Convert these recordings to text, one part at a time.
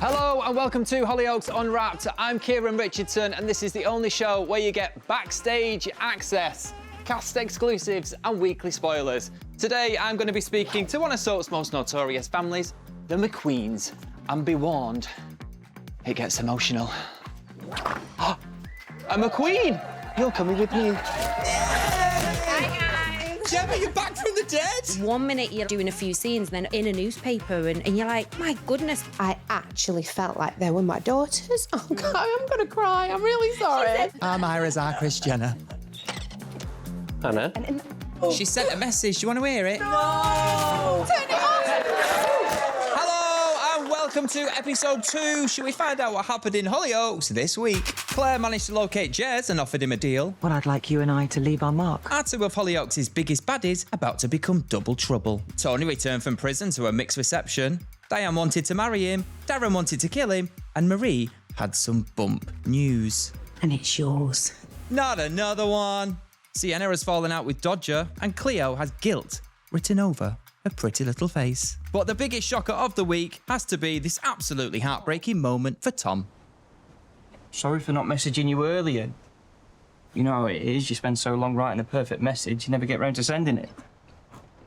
Hello and welcome to Hollyoaks Unwrapped. I'm Kieron Richardson and this is the only show where you get backstage access, cast exclusives and weekly spoilers. Today I'm going to be speaking to one of soap's most notorious families, the McQueens. And be warned, it gets emotional. A McQueen! You're coming with me. Gemma, you're back from the dead! 1 minute you're doing a few scenes, then in a newspaper, and you're like, my goodness. I actually felt like they were my daughters. Oh, God, I'm going to cry. I'm really sorry. I'm Ira's Chris Jenner. Anna? She sent a message. Do you want to hear it? No! Turn it off! Hello and welcome to episode 2. Shall we find out what happened in Hollyoaks this week? Claire managed to locate Jez and offered him a deal. Well, I'd like you and I to leave our mark. Are two of Hollyoaks' biggest baddies about to become double trouble? Tony returned from prison to a mixed reception. Diane wanted to marry him, Darren wanted to kill him, and Marie had some bump news. And it's yours. Not another one. Sienna has fallen out with Dodger, and Cleo has guilt written over her pretty little face. But the biggest shocker of the week has to be this absolutely heartbreaking moment for Tom. Sorry for not messaging you earlier. You know how it is, you spend so long writing a perfect message, you never get round to sending it.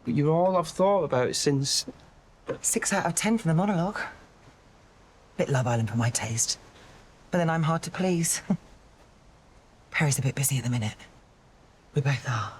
But you're all I've thought about since... 6 out of 10 from the monologue. Bit Love Island for my taste. But then I'm hard to please. Perry's a bit busy at the minute. We both are.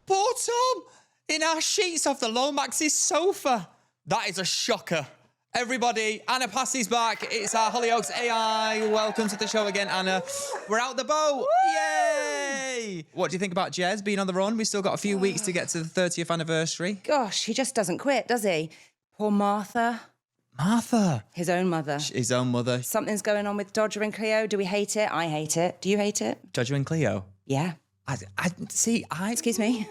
Poor Tom! In our sheets off the Lomax's sofa. That is a shocker. Everybody, Anna Passey's back. It's our Hollyoaks AI. Welcome to the show again, Anna. We're out the boat. Woo! Yay! What do you think about Jez being on the run? We've still got a few weeks to get to the 30th anniversary. Gosh, he just doesn't quit, does he? Poor Martha. Martha. His own mother. His own mother. Something's going on with Dodger and Cleo. Do we hate it? I hate it. Do you hate it? Dodger and Cleo. Yeah. Excuse me.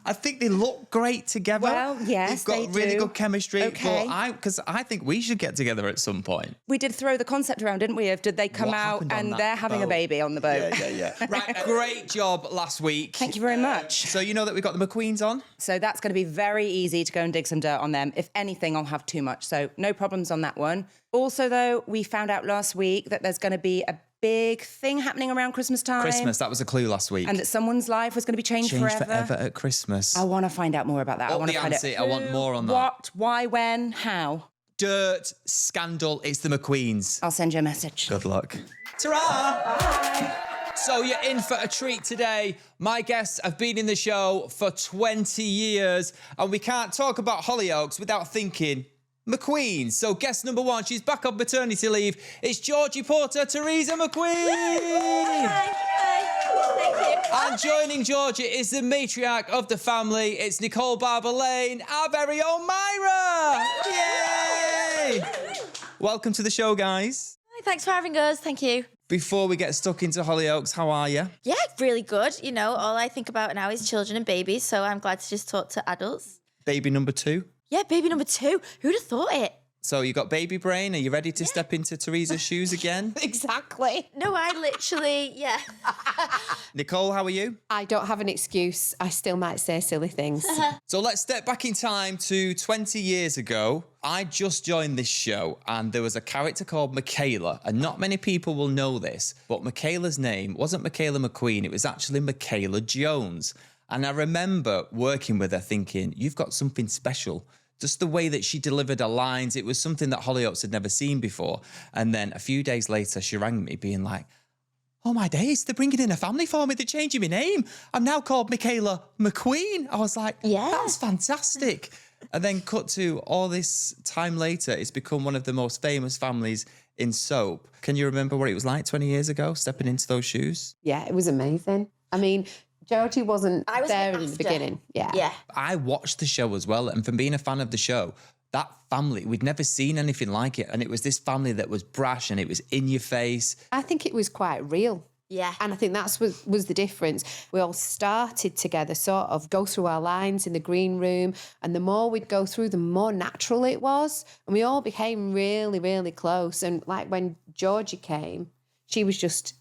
I think they look great together. Well, yes, they've got really do. good chemistry. Okay. Because I think we should get together at some point. We did throw the concept around, didn't we? Of did they come What out happened on and that they're having a boat? baby on the boat? Yeah. Right, great job last week. Thank you very much. So you know that we've got the McQueens on? So that's going to be very easy to go and dig some dirt on them. If anything, I'll have too much. So no problems on that one. Also, though, we found out last week that there's going to be a big thing happening around Christmas time. Christmas, that was a clue last week. And that someone's life was going to be changed forever. at Christmas. I want to find out more about that. I Up want the to find ante, out I want who, more on that. What, why, when, how. Dirt, scandal, it's the McQueens. I'll send you a message. Good luck. Ta-ra! So you're in for a treat today. My guests have been in the show for 20 years, and we can't talk about Hollyoaks without thinking McQueens. So guest number 1, she's back on maternity leave. It's Jorgie Porter, Teresa McQueen. Hi. Thank you. And joining Georgia is the matriarch of the family. It's Nicole Barber-Lane, our very own Myra. Yay! Welcome to the show, guys. Hi, thanks for having us. Thank you. Before we get stuck into Hollyoaks, how are you? Yeah, really good. You know, all I think about now is children and babies, so I'm glad to just talk to adults. Baby number 2? Yeah, baby number 2. Who'd have thought it? So you got baby brain. Are you ready to step into Teresa's shoes again? Exactly. No, I literally, yeah. Nicole, how are you? I don't have an excuse. I still might say silly things. So let's step back in time to 20 years ago. I just joined this show and there was a character called Michaela, and not many people will know this, but Michaela's name wasn't Michaela McQueen, it was actually Michaela Jones. And I remember working with her thinking, you've got something special. Just the way that she delivered her lines, it was something that Hollyoaks had never seen before. And then a few days later, she rang me being like, oh my days, they're bringing in a family for me, they're changing my name. I'm now called Michaela McQueen. I was like, Yeah. that's fantastic. And then cut to all this time later, it's become one of the most famous families in soap. Can you remember what it was like 20 years ago, stepping into those shoes? Yeah, it was amazing. I mean, Jorgie wasn't I was there a bit in the after. beginning. Yeah. I watched the show as well, and from being a fan of the show, that family, we'd never seen anything like it. And it was this family that was brash and it was in your face. I think it was quite real. Yeah. And I think that's was the difference. We all started together, sort of go through our lines in the green room, and the more we'd go through, the more natural it was. And we all became really, really close. And like when Jorgie came, she was just,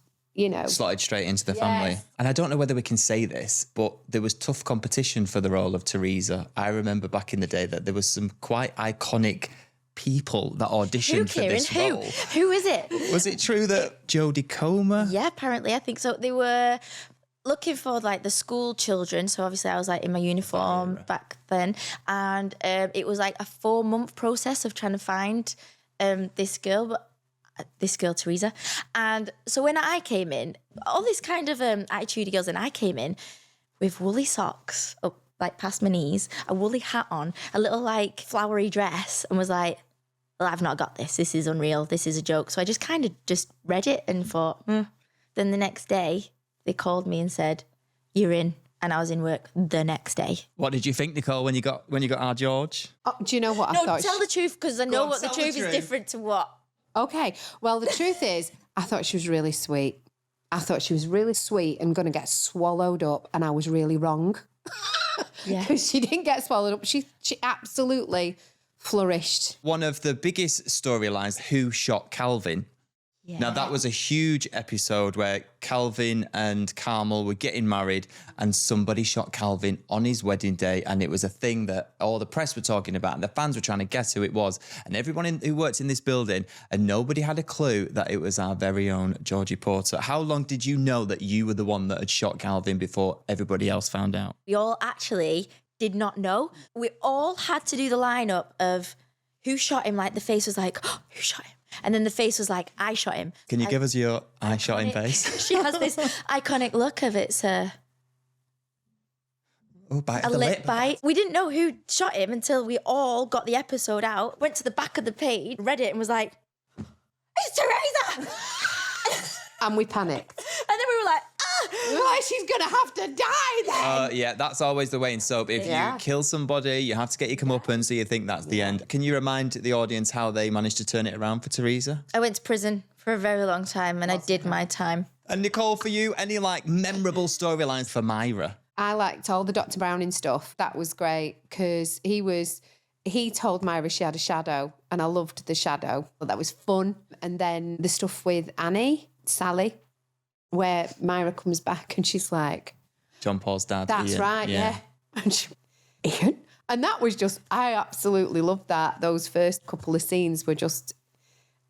slotted straight into the family. And I don't know whether we can say this, but there was tough competition for the role of Teresa. I remember back in the day that there was some quite iconic people that auditioned for this role. Who is it? Was it true that Jodie Comer? Yeah, apparently. I think so. They were looking for like the school children. So obviously I was like in my uniform back then. And it was like a 4-month process of trying to find this girl, Teresa. And so when I came in, all this kind of attitude girls, and I came in with woolly socks up like past my knees, a woolly hat on, a little like flowery dress, and was like, well, I've not got this. This is unreal. This is a joke. So I just kind of just read it and thought, Then the next day they called me and said, you're in. And I was in work the next day. What did you think, Nicole, when you got our George? Oh, do you know what I No, thought? tell the truth, because I know on, what the tell the truth is truth. different to what. Okay, well, the truth is, I thought she was really sweet. I thought she was really sweet and going to get swallowed up, and I was really wrong. Yeah. Because she didn't get swallowed up. She absolutely flourished. One of the biggest storylines, who shot Calvin? Yeah. Now, that was a huge episode where Calvin and Carmel were getting married and somebody shot Calvin on his wedding day, and it was a thing that all the press were talking about and the fans were trying to guess who it was, and everyone who worked in this building, and nobody had a clue that it was our very own Jorgie Porter. How long did you know that you were the one that had shot Calvin before everybody else found out? We all actually did not know. We all had to do the lineup of who shot him. Like the face was like, oh, who shot him? And then the face was like, I shot him. Can you give us your I shot him face? She has this iconic look of it's a Bite a of the lip lip. bite. We didn't know who shot him until we all got the episode out, went to the back of the page, read it and was like, it's Teresa! And we panicked. And then we were like, Right, she's going to have to die then. Yeah, that's always the way in soap. If you kill somebody, you have to get your comeuppance, so you think that's the end. Can you remind the audience how they managed to turn it around for Teresa? I went to prison for a very long time and I did my time. And Nicole, for you, any memorable storylines for Myra? I liked all the Dr. Browning stuff. That was great because he told Myra she had a shadow and I loved the shadow. But that was fun. And then the stuff with Sally, where Myra comes back and she's like, John Paul's dad. that's Ian. right, yeah. And Ian? And that was just, I absolutely loved that. Those first couple of scenes were just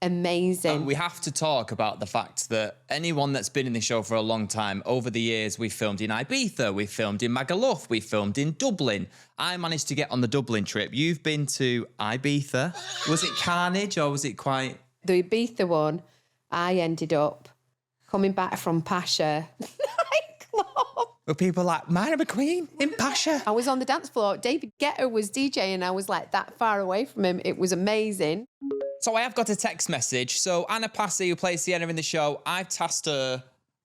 amazing. We have to talk about the fact that anyone that's been in the show for a long time, over the years, we filmed in Ibiza, we filmed in Magaluf, we filmed in Dublin. I managed to get on the Dublin trip. You've been to Ibiza. Was it carnage or was it quite... The Ibiza one, I ended up coming back from Pasha nightclub. Were people like, Myra McQueen in Pasha? I was on the dance floor. David Guetta was DJing. I was like that far away from him. It was amazing. So I have got a text message. So Anna Passey, who plays Sienna in the show, I've tasked her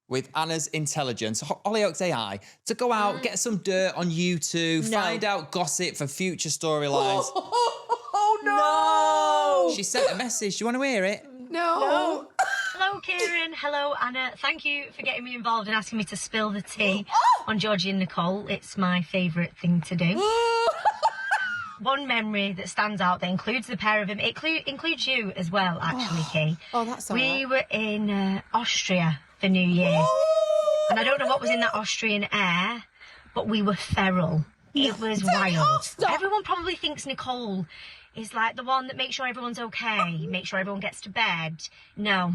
with Anna's intelligence, Hollyoaks AI, to go out, get some dirt on you two, find out gossip for future storylines. Oh, no! She sent a message. Do you want to hear it? No. Hello, Kieron. Hello, Anna. Thank you for getting me involved and asking me to spill the tea on Jorgie and Nicole. It's my favourite thing to do. One memory that stands out that includes the pair of them, it includes you as well, actually, Kay. Oh, that's all right. We were in Austria for New Year. And I don't know what was in that Austrian air, but we were feral. It was wild. Everyone probably thinks Nicole is like the one that makes sure everyone's okay, make sure everyone gets to bed. No,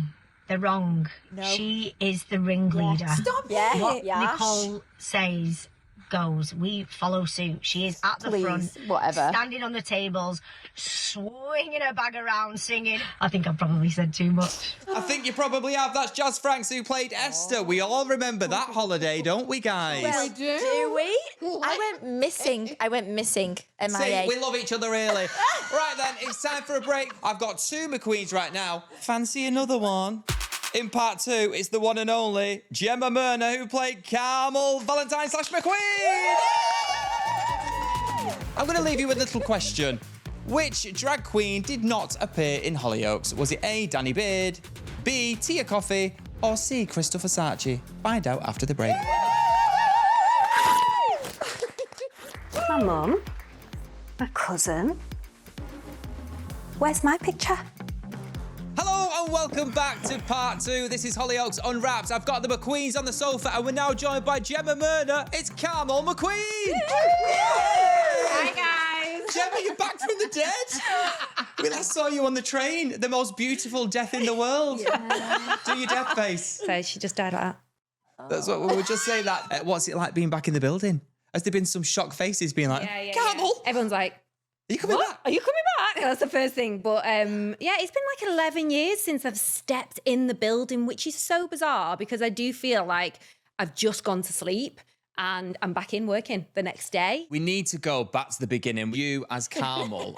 they're wrong. No. She is the ringleader. Stop What Nicole says goes. We follow suit. She is at the front, whatever. standing on the tables, swinging her bag around, singing. I think I've probably said too much. I think you probably have. That's Jazz Franks who played Esther. We all remember that holiday, don't we, guys? Well, do we? I went missing at my See, age. we love each other, really. Right then, it's time for a break. I've got 2 McQueens right now. Fancy another one? In part 2, it's the one and only Gemma Merna, who played Carmel Valentine / McQueen. I'm going to leave you with a little question. Which drag queen did not appear in Hollyoaks? Was it A, Danny Beard, B, Tia Coffey, or C, Christopher Saatchi? Find out after the break. My mum, my cousin. Where's my picture? Hello welcome back to part 2. This is Hollyoaks Unwrapped. I've got the McQueens on the sofa, and we're now joined by Gemma Merna. It's Carmel McQueen. Hi guys. Gemma, you're back from the dead. We last saw you on the train. The most beautiful death in the world. Do your death face. So she just died like that. That's what we were just saying. That. What's it like being back in the building? Has there been some shocked faces being like, Carmel? Everyone's like, Are you coming back? Are you coming back? That's the first thing. But yeah, it's been like 11 years since I've stepped in the building, which is so bizarre because I do feel like I've just gone to sleep and I'm back in working the next day. We need to go back to the beginning. You as Carmel,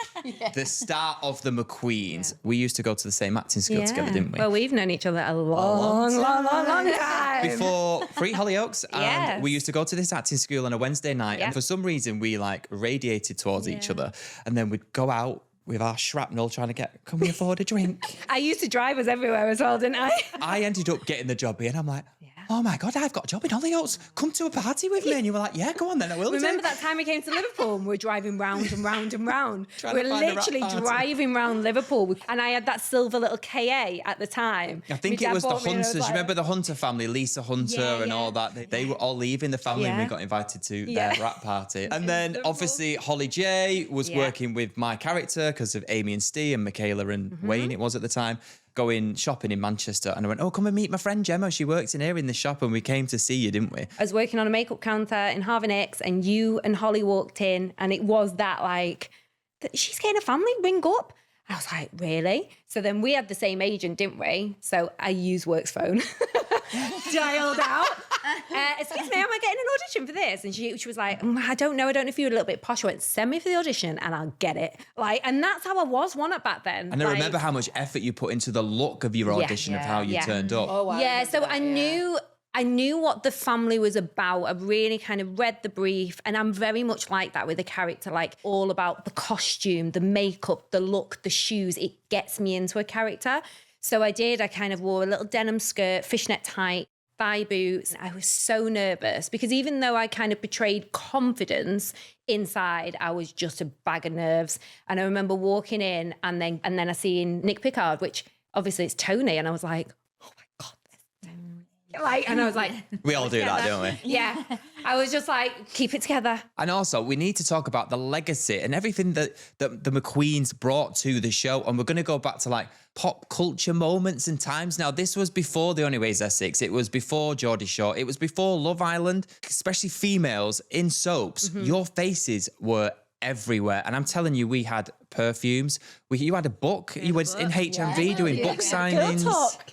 the start of the McQueens. We used to go to the same acting school together, didn't we? Well, we've known each other a long time. Before Hollyoaks, and Yes. we used to go to this acting school on a Wednesday night, and for some reason we like radiated towards each other, and then we'd go out with our shrapnel trying to get, can we afford a drink? I used to drive us everywhere as well, didn't I? I ended up getting the job here, and I'm like, oh my God, I've got a job in Hollyoaks. Come to a party with me. And you were like, yeah, go on then, I will. Remember that time we came to Liverpool and we were driving round and round and round? Trying We're to find a rap literally party. driving round Liverpool. And I had that silver little KA at the time. I think My it dad was the bought me and I was Hunters. like- Remember the Hunter family, Lisa Hunter and all that? They were all leaving the family and we got invited to their rap party. And then obviously Holly J was working with my character because of Amy and Steve and Michaela and Wayne it was at the time, going shopping in Manchester. And I went, oh, come and meet my friend Gemma. She works in here in the shop and we came to see you, didn't we? I was working on a makeup counter in Hollyoaks and you and Holly walked in and it was that like, she's getting a family, ring up. I was like, really? So then we had the same agent, didn't we? So I used Work's phone, dialed out. Excuse me, am I getting an audition for this? And she was like, I don't know if you're a little bit posh. I went, send me for the audition and I'll get it. Like, and that's how I was back then. And I like, remember how much effort you put into the look of your audition of how you turned up. Oh, wow. Yeah, so I knew what the family was about. I really kind of read the brief and I'm very much like that with a character, like all about the costume, the makeup, the look, the shoes. It gets me into a character. So I kind of wore a little denim skirt, fishnet tight, thigh boots. I was so nervous because even though I kind of portrayed confidence, inside I was just a bag of nerves. And I remember walking in and then I seen Nick Pickard, which obviously it's Tony. And I was like, oh my God, this is Tony. Like, and I was like, We all do that, don't we? yeah. I was just like, keep it together. And also, we need to talk about the legacy and everything that the McQueens brought to the show. And we're going to go back to like pop culture moments and times. Now, this was before The Only Way is Essex. It was before Geordie Shore. It was before Love Island, especially females in soaps. Your faces were everywhere. And I'm telling you, we had perfumes. You had a book. You were in HMV doing book signings.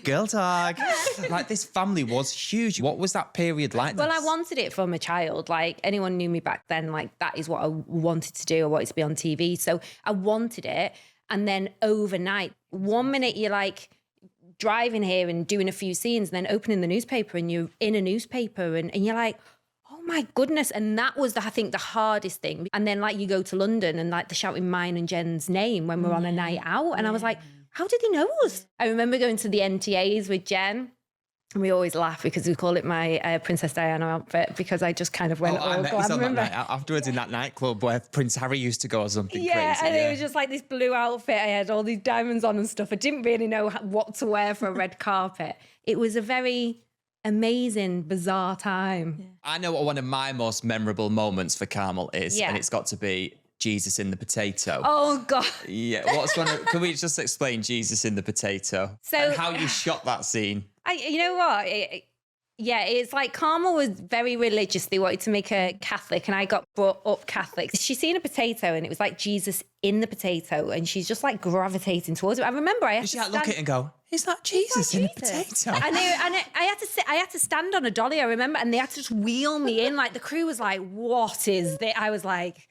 Girl talk. Like, this family was huge. What was that period like? Well, I wanted it from a child. Like, anyone knew me back then, like, that is what I wanted to do. I wanted to be on TV. So I wanted it. And then overnight, one minute you're like driving here and doing a few scenes and then opening the newspaper and you're in a newspaper and you're like, oh my goodness. And that was, I think, the hardest thing. And then like you go to London and like they're shouting mine and Jen's name when we're on a night out. And I was like, how did they know us? I remember going to the NTAs with Jen. And we always laugh because we call it my Princess Diana outfit because I just kind of went all I met you on that remember. night afterwards in that nightclub where Prince Harry used to go or something crazy. And it was just like this blue outfit. I had all these diamonds on and stuff. I didn't really know what to wear for a red carpet. It was a very amazing, bizarre time. I know what one of my most memorable moments for Carmel is, and it's got to be Jesus in the Potato. Oh, God. Yeah, can we just explain Jesus in the Potato? So- and how you shot that scene? You know what? It's like Carmel was very religious. They wanted to make her Catholic and I got brought up Catholic. She's seen a potato and it was like Jesus in the potato and she's just like gravitating towards it. I remember I had She to had to look at it and go, is that Jesus in a potato? And I had to stand on a dolly, I remember, and they had to just wheel me in. Like the crew was like, what is this? I was like,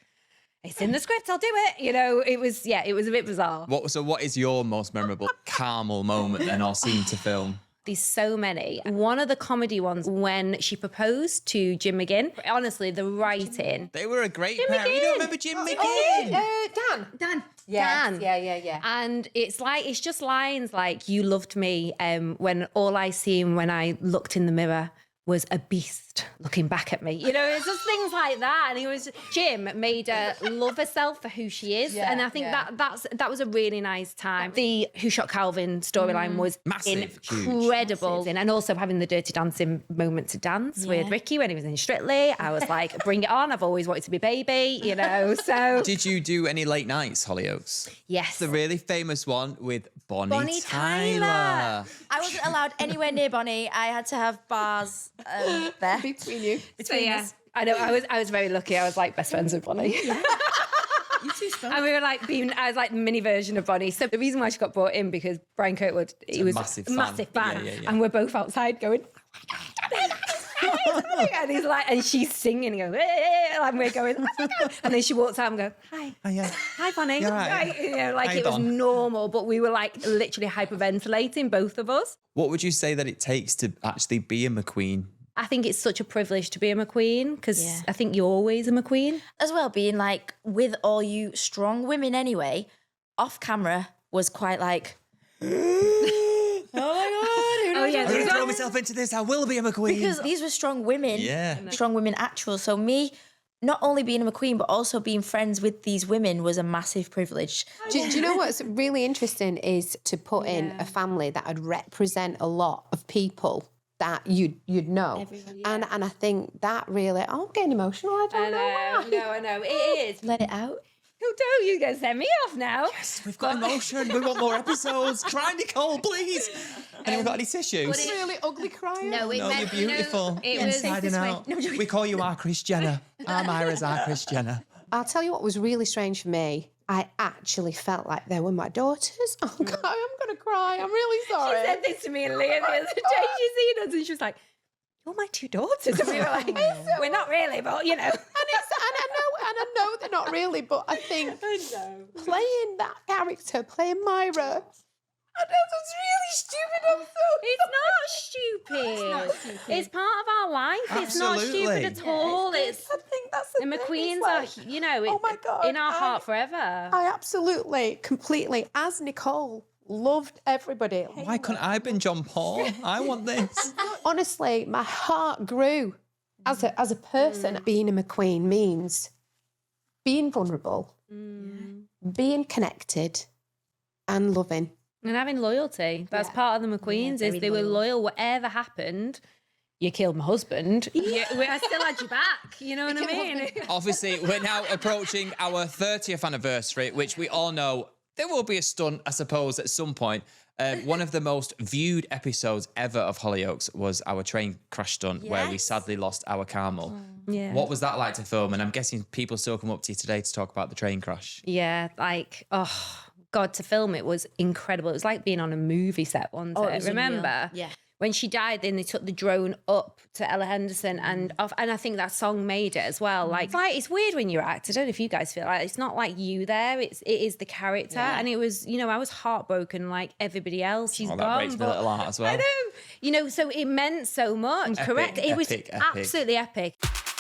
it's in the script, I'll do it. You know, it was a bit bizarre. What is your most memorable Carmel moment then or scene to film? There's so many. One of the comedy ones when she proposed to Jim McGinn. Honestly, the writing. They were a great pair. You don't remember Jim McGinn? Dan. Dan. Yeah. And it's just lines like, you loved me when all I seen when I looked in the mirror was a beast looking back at me. You know, it's just things like that. And Jim made her love herself for who she is. Yeah, and I think that was a really nice time. The Who Shot Calvin storyline was Massive, incredible. huge. And also having the Dirty Dancing moment to dance with Ricky when he was in Strictly. I was like, bring it on. I've always wanted to be baby, you know, so. Did you do any late nights, Hollyoaks? Yes. The really famous one with Bonnie Tyler. I wasn't allowed anywhere near Bonnie. I had to have bars there. Between you. So yeah, I know. I was very lucky. I was like best friends with Bonnie. You two spelled. And we were like I was like the mini version of Bonnie. So the reason why she got brought in because Brian Kirkwood, he was massive a massive fan, fan. Yeah. and we're both outside going. And he's like, and she's singing, and going, and we're going, oh my God. And then she walks out and go, hi, Oh, yeah. hi, Bonnie. You're right. You know, like Hi, it was Don. normal, but we were like literally hyperventilating, both of us. What would you say that it takes to actually be a McQueen? I think it's such a privilege to be a McQueen because I think you're always a McQueen. As well, being like with all you strong women anyway, off camera was quite like, oh my God. Oh, yeah. I'm going to throw myself into this. I will be a McQueen. Because these were strong women. Yeah. Strong women actual. So me not only being a McQueen, but also being friends with these women was a massive privilege. Do you know what's really interesting is to put in a family that would represent a lot of people that you'd know. And I think that really, I'm getting emotional. I don't know why. No, I know. It is. Let it out. Who do you guys send me off now? Yes, we've got emotion. We want more episodes. Cry, Nicole, please. Anyone got any tissues? It's really ugly crying. No, it No, meant, you're beautiful. it was Inside and out. We call you our Kris Jenner. Our Myra's our Kris Jenner. I'll tell you what was really strange for me. I actually felt like they were my daughters. Oh God, I'm gonna cry. I'm really sorry. She said this to me and Leah the other day. She seen us and she was like, "You're my two daughters." And we were like, "We're not really, but you know." And I know they're not really, but I think playing that character, playing Myra, I know that's really stupid. I'm so It's not stupid. It's part of our life. It's not stupid at all. It's I think that's the the thing. McQueens It's like, are, you know, oh my God, in our heart forever. I absolutely, completely, as Nicole, loved everybody. Why couldn't I have been John Paul? I want this. Honestly, my heart grew as a person. Being a McQueen means being vulnerable, being connected, and loving. And having loyalty. That's part of the McQueens, is they were loyal. Whatever happened, you killed my husband. I still had you back. You know what I mean? Obviously, we're now approaching our 30th anniversary, which we all know there will be a stunt, I suppose, at some point. One of the most viewed episodes ever of Hollyoaks was our train crash stunt where we sadly lost our Carmel. Yeah. What was that like to film? And I'm guessing people still come up to you today to talk about the train crash. Yeah, like, oh, God, to film it was incredible. It was like being on a movie set, wasn't it? It was Remember? unreal. Yeah. When she died, then they took the drone up to Ella Henderson and off, and I think that song made it as well. Like it's weird when you're an actor. I don't know if you guys feel like it's not like you there. It is the character, and it was, you know, I was heartbroken like everybody else. She's Oh, gone, that breaks my but little heart as well. I know, you know, so it meant so much. Correct? It was epic. absolutely epic.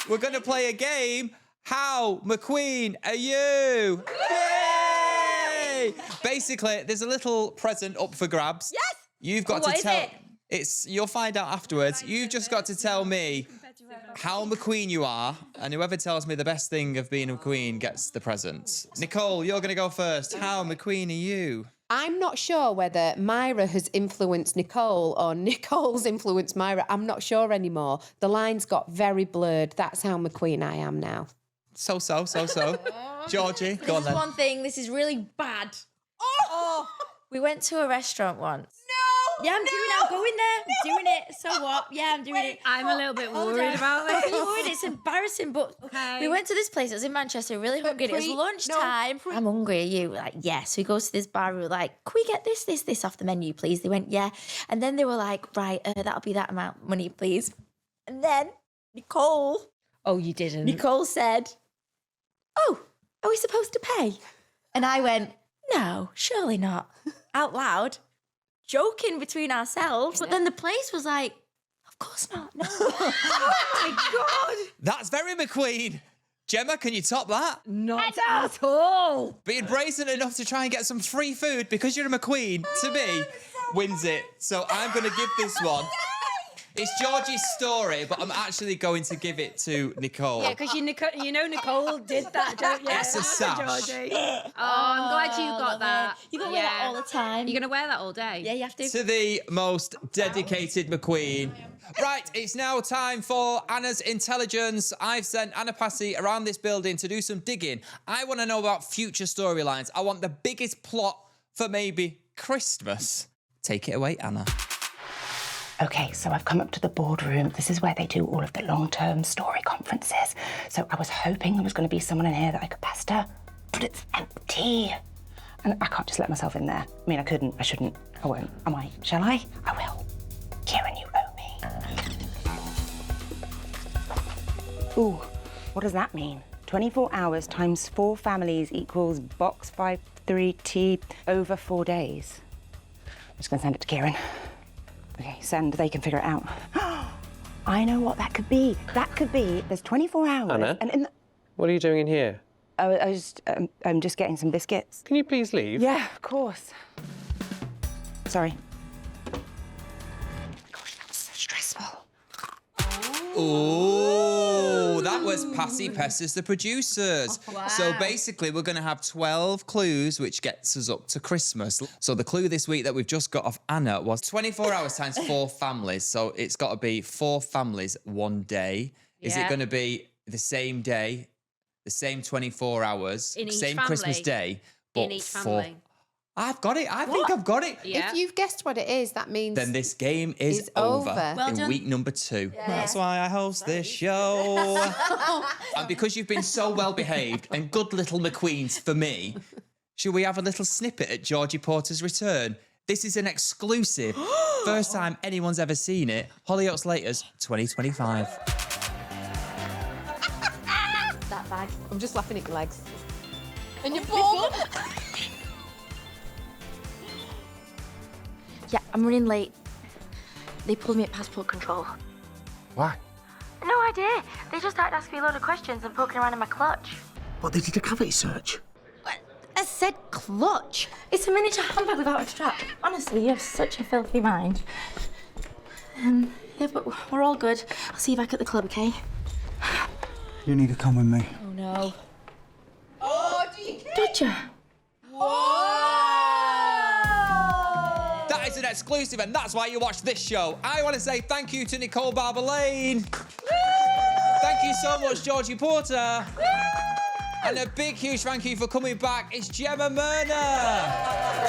We're going to play a game. How McQueen are you? Yay! Basically, there's a little present up for grabs. Yes! You've got What to is tell... it? You'll find out afterwards. You've just got to tell me how McQueen you are, and whoever tells me the best thing of being a McQueen gets the present. Nicole, you're going to go first. How McQueen are you? I'm not sure whether Myra has influenced Nicole or Nicole's influenced Myra. I'm not sure anymore. The lines got very blurred. That's how McQueen I am now. So. Georgie, go on This is then. one thing. This is really bad. Oh, we went to a restaurant once. Yeah, I'm doing it. I'm going there. I'm doing it. So what? Yeah, I'm doing it. I'm a little bit worried about this. I'm worried. It's embarrassing, but we went to this place. It was in Manchester. Really hungry. It was lunchtime. I'm hungry. Are you? We're like, yes. We go to this bar. We were like, can we get this off the menu, please? They went, yeah. And then they were like, right, that'll be that amount of money, please. And then Nicole Oh, you didn't. Nicole said, oh, are we supposed to pay? And I went, no, surely not. Out loud, joking between ourselves. But then the place was like, of course not, no. Oh my God. That's very McQueen. Gemma, can you top that? Not at all. Being brazen enough to try and get some free food because you're a McQueen, to me, wins it. So I'm going to give this one It's Jorgie's story, but I'm actually going to give it to Nicole. Yeah, because you know Nicole did that, don't you? It's a sash. Georgie. Oh, I'm glad you got that. You got to wear that all the time. You're going to wear that all day? Yeah, you have to. To the most dedicated McQueen. Right, it's now time for Anna's intelligence. I've sent Anna Passey around this building to do some digging. I want to know about future storylines. I want the biggest plot for maybe Christmas. Take it away, Anna. Okay, so I've come up to the boardroom. This is where they do all of the long-term story conferences. So I was hoping there was going to be someone in here that I could pester, but it's empty. And I can't just let myself in there. I mean, I couldn't, I shouldn't, I won't. I might. Shall I? I will. Kieron, you owe me. Ooh, what does that mean? 24 hours times 4 families equals box 53T over 4 days. I'm just going to send it to Kieron. Okay, send, they can figure it out. I know what that could be. That could be, there's 24 hours. Anna, and what are you doing in here? I'm just getting some biscuits. Can you please leave? Yeah, of course. Sorry. Gosh, that was so stressful. Oh, that was Passey Pesters, the producers. Wow. So basically, we're going to have 12 clues, which gets us up to Christmas. So the clue this week that we've just got off Anna was 24 hours times 4 families. So it's got to be 4 families one day. Is it going to be the same day, the same 24 hours, In each same family? Christmas day, but In each family. I've got it. I think I've got it. Yeah. If you've guessed what it is, that means Then this game is Is over, over. Well in done. week number 2. That's why I host this show. And because you've been so well behaved and good little McQueens for me, should we have a little snippet at Jorgie Porter's return? This is an exclusive. First time anyone's ever seen it. Hollyoaks Laters 2025. That bag. I'm just laughing at your legs. And your bum. Yeah, I'm running late. They pulled me at passport control. Why? No idea. They just started asking me a load of questions and poking around in my clutch. What, they did a cavity search? What? I said clutch. It's a miniature handbag without a strap. Honestly, you have such a filthy mind. Yeah, but we're all good. I'll see you back at the club, okay? You need to come with me. Oh no. Oh, do you care? Did you? That is an exclusive, and that's why you watch this show. I want to say thank you to Nicole Barber-Lane. Thank you so much, Jorgie Porter. And a big, huge thank you for coming back. It's Gemma Merna.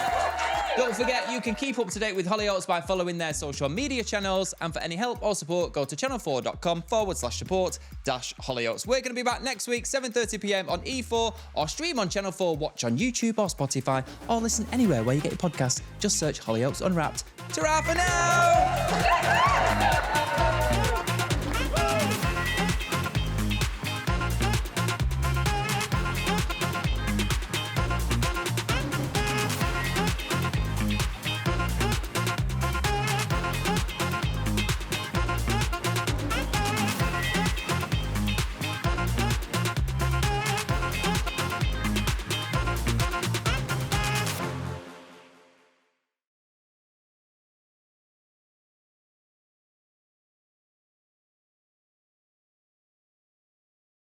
Don't forget, you can keep up to date with Hollyoaks by following their social media channels. And for any help or support, go to channel4.com/support-Hollyoaks. We're going to be back next week, 7:30 p.m. on E4, or stream on Channel 4, watch on YouTube or Spotify, or listen anywhere where you get your podcast. Just search Hollyoaks Unwrapped. Ta-ra for now!